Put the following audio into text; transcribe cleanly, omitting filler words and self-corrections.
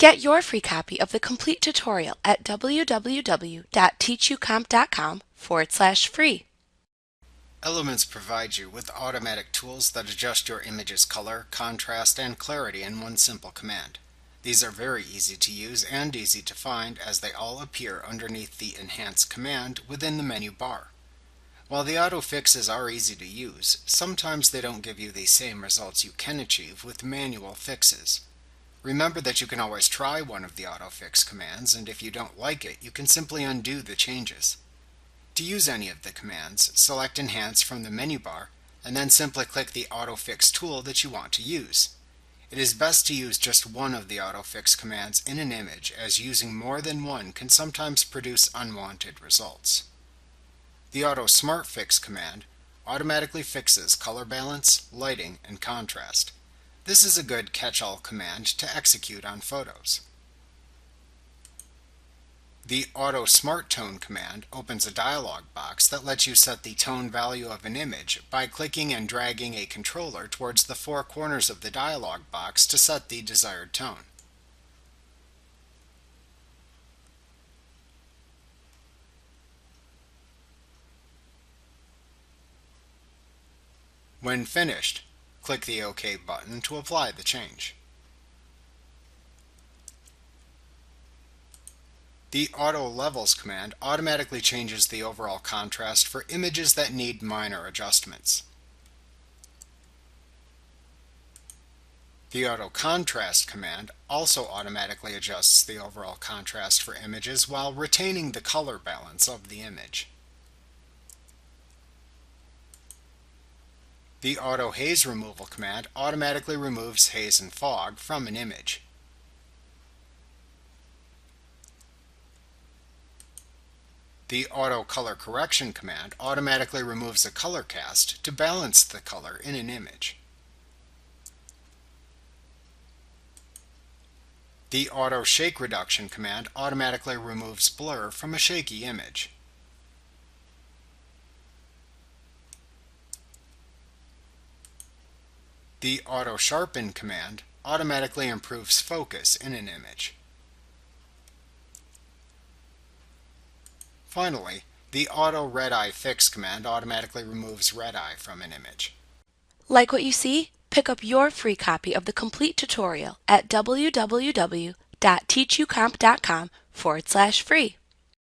Get your free copy of the complete tutorial at www.teachucomp.com/free. Elements provide you with automatic tools that adjust your image's color, contrast, and clarity in one simple command. These are very easy to use and easy to find as they all appear underneath the Enhance command within the menu bar. While the auto fixes are easy to use, sometimes they don't give you the same results you can achieve with manual fixes. Remember that you can always try one of the auto fix commands, and if you don't like it, you can simply undo the changes. To use any of the commands, select Enhance from the menu bar, and then simply click the Auto Fix tool that you want to use. It is best to use just one of the Auto Fix commands in an image, as using more than one can sometimes produce unwanted results. The Auto Smart Fix command automatically fixes color balance, lighting, and contrast. This is a good catch-all command to execute on photos. The Auto Smart Tone command opens a dialog box that lets you set the tone value of an image by clicking and dragging a controller towards the four corners of the dialog box to set the desired tone. When finished, click the OK button to apply the change. The Auto Levels command automatically changes the overall contrast for images that need minor adjustments. The Auto Contrast command also automatically adjusts the overall contrast for images while retaining the color balance of the image. The Auto Haze Removal command automatically removes haze and fog from an image. The Auto Color Correction command automatically removes a color cast to balance the color in an image. The Auto Shake Reduction command automatically removes blur from a shaky image. The Auto Sharpen command automatically improves focus in an image. Finally, the Auto Redeye Fix command automatically removes red eye from an image. Like what you see? Pick up your free copy of the complete tutorial at www.teachucomp.com/free.